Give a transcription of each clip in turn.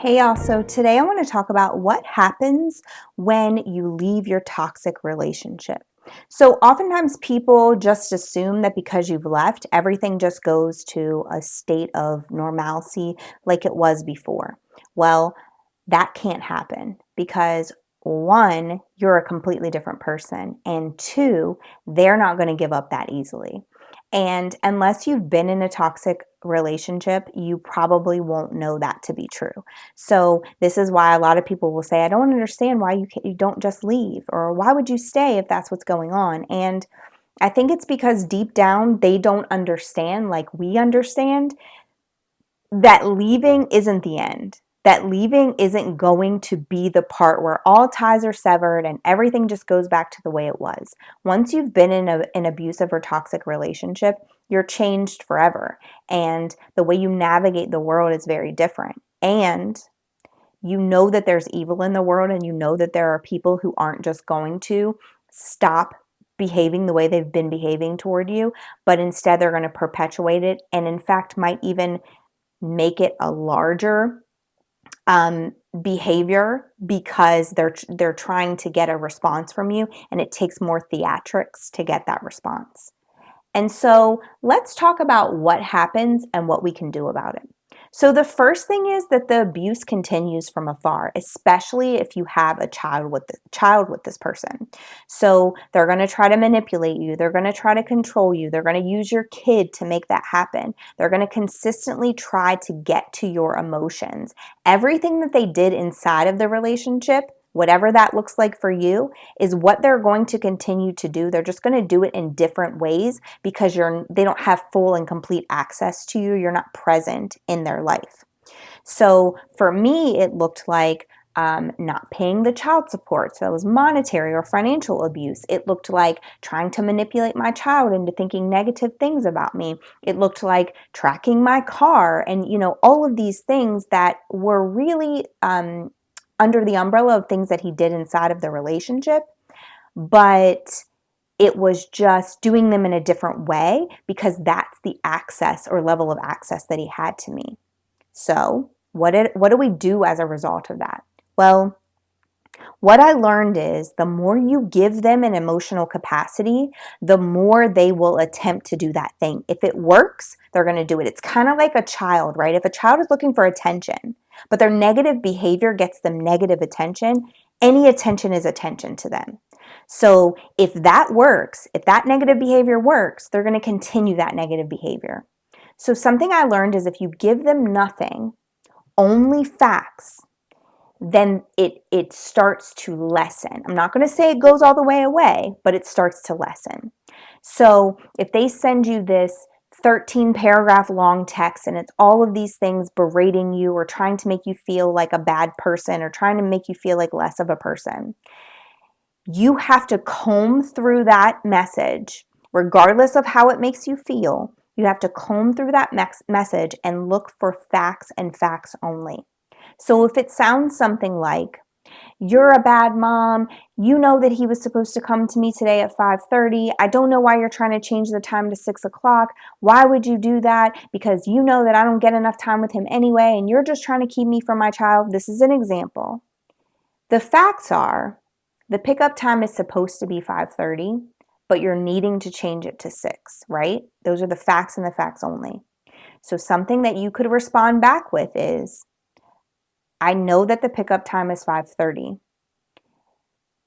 Hey y'all, so today I want to talk about what happens when you leave your toxic relationship. So oftentimes people just assume that because you've left, everything just goes to a state of normalcy like it was before. Well, that can't happen because one, you're a completely different person, and two, they're not going to give up that easily. And unless you've been in a toxic relationship, you probably won't know that to be true. So this is why a lot of people will say, I don't understand why you don't just leave, or why would you stay if that's what's going on? And I think it's because deep down they don't understand, like we understand, that leaving isn't the end. That leaving isn't going to be the part where all ties are severed and everything just goes back to the way it was. Once you've been in an abusive or toxic relationship, you're changed forever. And the way you navigate the world is very different. And you know that there's evil in the world, and you know that there are people who aren't just going to stop behaving the way they've been behaving toward you, but instead they're going to perpetuate it, and in fact might even make it a larger behavior because they're trying to get a response from you, and it takes more theatrics to get that response. And so let's talk about what happens and what we can do about it. So the first thing is that the abuse continues from afar, especially if you have a child with this person. So they're going to try to manipulate you, they're going to try to control you, they're going to use your kid to make that happen. They're going to consistently try to get to your emotions. Everything that they did inside of the relationship, whatever that looks like for you, is what they're going to continue to do. They're just going to do it in different ways because they don't have full and complete access to you. You're not present in their life. So for me, it looked like not paying the child support. So that was monetary or financial abuse. It looked like trying to manipulate my child into thinking negative things about me. It looked like tracking my car, and all of these things that were really under the umbrella of things that he did inside of the relationship. But it was just doing them in a different way because that's the access or level of access that he had to me. So what do we do as a result of that? Well, what I learned is the more you give them an emotional capacity, the more they will attempt to do that thing. If it works, they're going to do it. It's kind of like a child, right? If a child is looking for attention, but their negative behavior gets them negative attention, any attention is attention to them. So if that works, if that negative behavior works, they're going to continue that negative behavior. So something I learned is if you give them nothing, only facts, then it starts to lessen. I'm not going to say it goes all the way away, but it starts to lessen. So if they send you this 13 paragraph long text and it's all of these things berating you or trying to make you feel like a bad person or trying to make you feel like less of a person, you have to comb through that message, regardless of how it makes you feel. You have to comb through that message and look for facts and facts only. So if it sounds something like, you're a bad mom, you know that he was supposed to come to me today at 5:30. I don't know why you're trying to change the time to 6 o'clock. Why would you do that? Because you know that I don't get enough time with him anyway, and you're just trying to keep me from my child. This is an example. The facts are the pickup time is supposed to be 5:30, but you're needing to change it to 6, right? Those are the facts and the facts only. So something that you could respond back with is, I know that the pickup time is 5:30.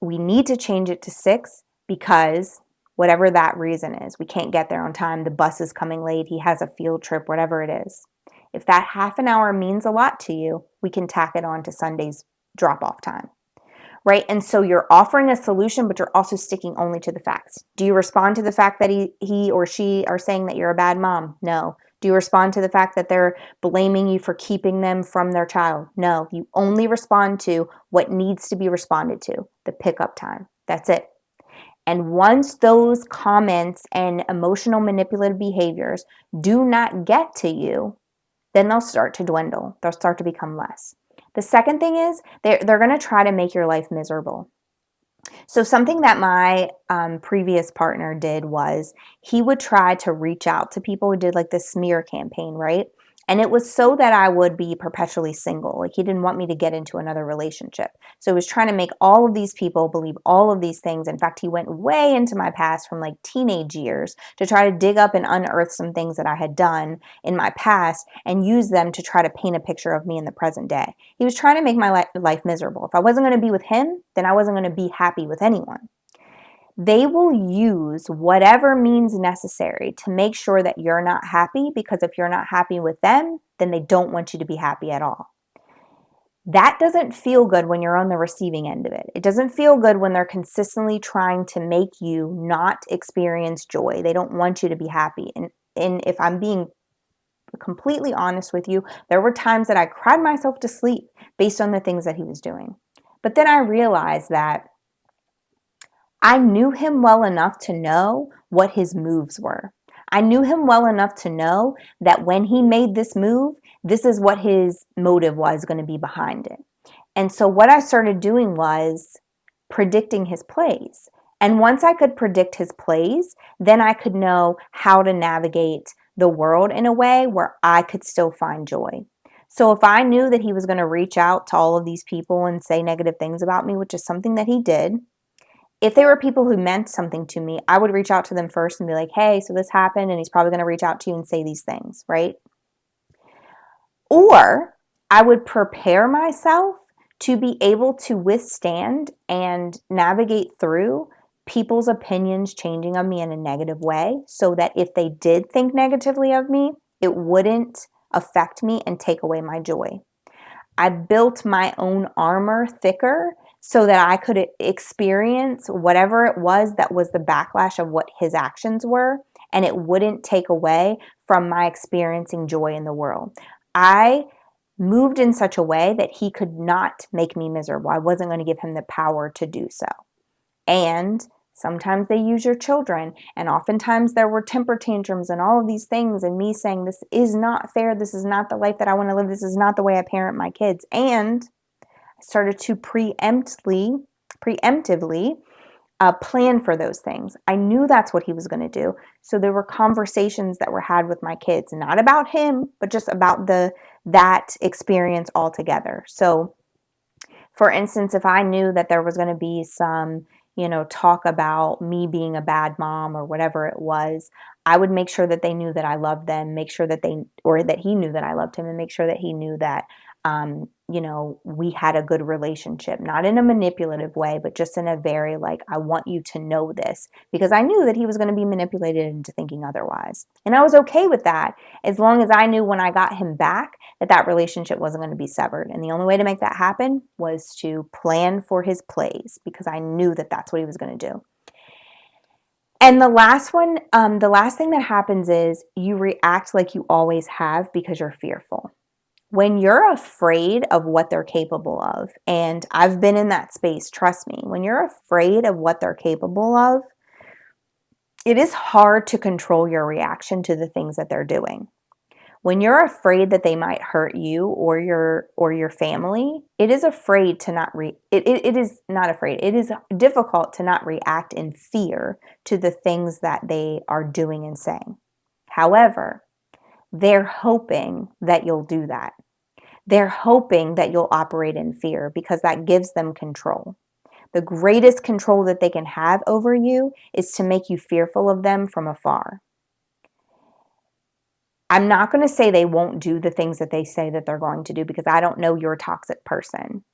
We need to change it to 6 because whatever that reason is, we can't get there on time, the bus is coming late, he has a field trip, whatever it is. If that half an hour means a lot to you, we can tack it on to Sunday's drop-off time. Right? And so you're offering a solution, but you're also sticking only to the facts. Do you respond to the fact that he or she are saying that you're a bad mom? No. Do you respond to the fact that they're blaming you for keeping them from their child? No. You only respond to what needs to be responded to, the pickup time. That's it. And once those comments and emotional manipulative behaviors do not get to you, then they'll start to dwindle. They'll start to become less. The second thing is they're going to try to make your life miserable. So something that my previous partner did was he would try to reach out to people who did like this smear campaign, right? And it was so that I would be perpetually single. Like, he didn't want me to get into another relationship. So he was trying to make all of these people believe all of these things. In fact, he went way into my past from like teenage years to try to dig up and unearth some things that I had done in my past and use them to try to paint a picture of me in the present day. He was trying to make my life miserable. If I wasn't going to be with him, then I wasn't going to be happy with anyone. They will use whatever means necessary to make sure that you're not happy, because if you're not happy with them, then they don't want you to be happy at all. That doesn't feel good when you're on the receiving end of it. It doesn't feel good when they're consistently trying to make you not experience joy. They don't want you to be happy. And if I'm being completely honest with you, there were times that I cried myself to sleep based on the things that he was doing. But then I realized that I knew him well enough to know what his moves were. I knew him well enough to know that when he made this move, this is what his motive was going to be behind it. And so what I started doing was predicting his plays. And once I could predict his plays, then I could know how to navigate the world in a way where I could still find joy. So if I knew that he was going to reach out to all of these people and say negative things about me, which is something that he did, if they were people who meant something to me, I would reach out to them first and be like, hey, so this happened, and he's probably going to reach out to you and say these things, right? Or I would prepare myself to be able to withstand and navigate through people's opinions changing of me in a negative way, so that if they did think negatively of me, it wouldn't affect me and take away my joy. I built my own armor thicker so that I could experience whatever it was that was the backlash of what his actions were, and it wouldn't take away from my experiencing joy in the world. I moved in such a way that he could not make me miserable. I wasn't going to give him the power to do so. And sometimes they use your children, and oftentimes there were temper tantrums and all of these things, and me saying, this is not fair, this is not the life that I want to live, this is not the way I parent my kids. And I started to preemptively plan for those things. I knew that's what he was going to do. So there were conversations that were had with my kids, not about him, but just about that experience altogether. So for instance, if I knew that there was going to be some, talk about me being a bad mom or whatever it was, I would make sure that they knew that I loved them, make sure that that he knew that I loved him, and make sure that he knew that, we had a good relationship, not in a manipulative way, but just in a very I want you to know this, because I knew that he was going to be manipulated into thinking otherwise. And I was okay with that, as long as I knew when I got him back that relationship wasn't going to be severed. And the only way to make that happen was to plan for his plays, because I knew that that's what he was going to do. And the last thing that happens is you react like you always have because you're fearful. When you're afraid of what they're capable of, and I've been in that space, trust me, when you're afraid of what they're capable of, it is hard to control your reaction to the things that they're doing. When you're afraid that they might hurt you or your family, it is difficult to not react in fear to the things that they are doing and saying. However, they're hoping that you'll do that. They're hoping that you'll operate in fear, because that gives them control. The greatest control that they can have over you is to make you fearful of them from afar. I'm not going to say they won't do the things that they say that they're going to do, because I don't know your toxic person.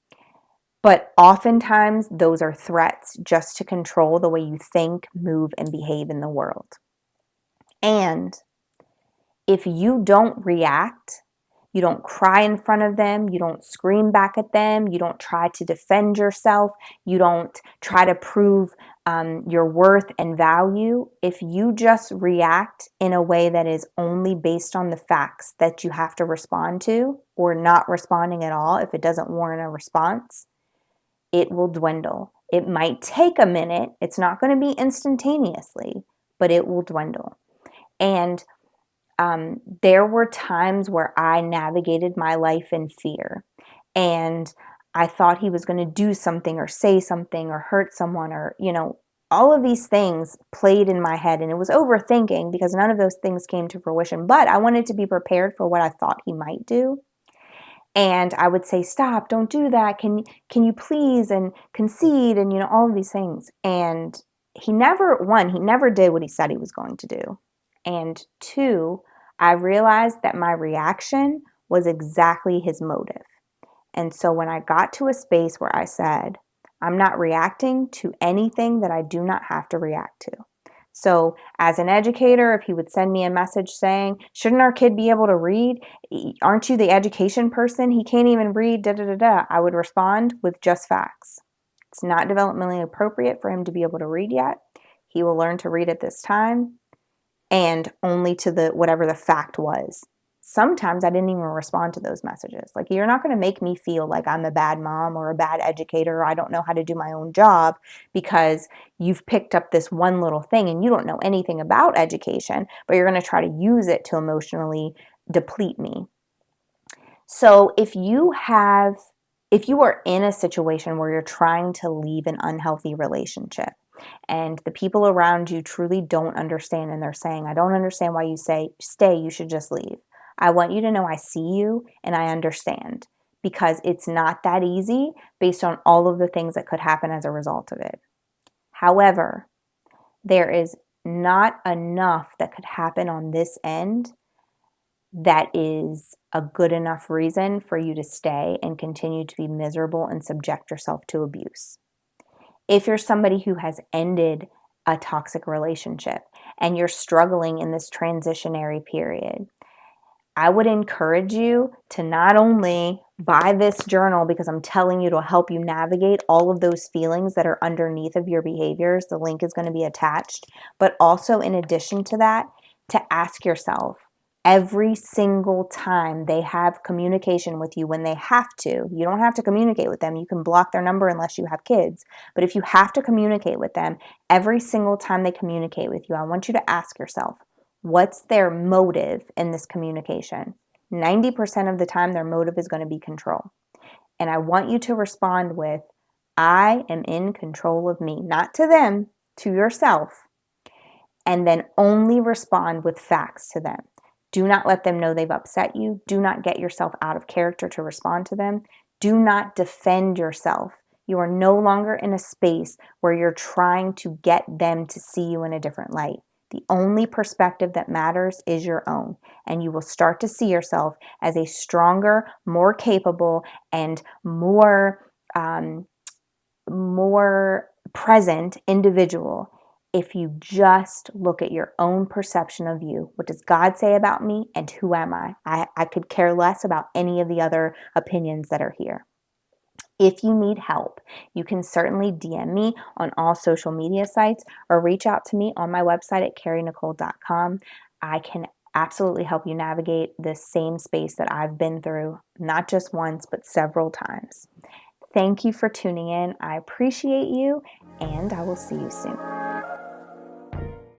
But oftentimes those are threats just to control the way you think, move, and behave in the world. And if you don't react, you don't cry in front of them, you don't scream back at them, you don't try to defend yourself, you don't try to prove your worth and value. If you just react in a way that is only based on the facts that you have to respond to, or not responding at all if it doesn't warrant a response, it will dwindle. It might take a minute. It's not going to be instantaneously, but it will dwindle. And there were times where I navigated my life in fear, and I thought he was going to do something or say something or hurt someone, or, all of these things played in my head, and it was overthinking because none of those things came to fruition, but I wanted to be prepared for what I thought he might do. And I would say, stop, don't do that. Can you please, and concede, and all of these things. And he never did what he said he was going to do. And two, I realized that my reaction was exactly his motive. And so when I got to a space where I said, I'm not reacting to anything that I do not have to react to. So as an educator, if he would send me a message saying, shouldn't our kid be able to read? Aren't you the education person? He can't even read, da da da da. I would respond with just facts. It's not developmentally appropriate for him to be able to read yet. He will learn to read at this time, and only to the whatever the fact was. Sometimes I didn't even respond to those messages. Like, you're not going to make me feel like I'm a bad mom or a bad educator, or I don't know how to do my own job because you've picked up this one little thing and you don't know anything about education, but you're going to try to use it to emotionally deplete me. So if you are in a situation where you're trying to leave an unhealthy relationship, and the people around you truly don't understand, and they're saying, I don't understand why you say stay, you should just leave. I want you to know I see you and I understand, because it's not that easy based on all of the things that could happen as a result of it. However, there is not enough that could happen on this end that is a good enough reason for you to stay and continue to be miserable and subject yourself to abuse. If you're somebody who has ended a toxic relationship and you're struggling in this transitionary period, I would encourage you to not only buy this journal, because I'm telling you to help you navigate all of those feelings that are underneath of your behaviors. The link is going to be attached. But also, in addition to that, to ask yourself, every single time they have communication with you, when they have to, you don't have to communicate with them. You can block their number unless you have kids. But if you have to communicate with them, every single time they communicate with you, I want you to ask yourself, what's their motive in this communication? 90% of the time, their motive is going to be control. And I want you to respond with, I am in control of me, not to them, to yourself. And then only respond with facts to them. Do not let them know they've upset you. Do not get yourself out of character to respond to them. Do not defend yourself. You are no longer in a space where you're trying to get them to see you in a different light. The only perspective that matters is your own, and you will start to see yourself as a stronger, more capable, and more present individual if you just look at your own perception of you. What does God say about me, and who am I? I could care less about any of the other opinions that are here. If you need help, you can certainly DM me on all social media sites or reach out to me on my website at carrienicole.com. I can absolutely help you navigate this same space that I've been through, not just once, but several times. Thank you for tuning in. I appreciate you, and I will see you soon.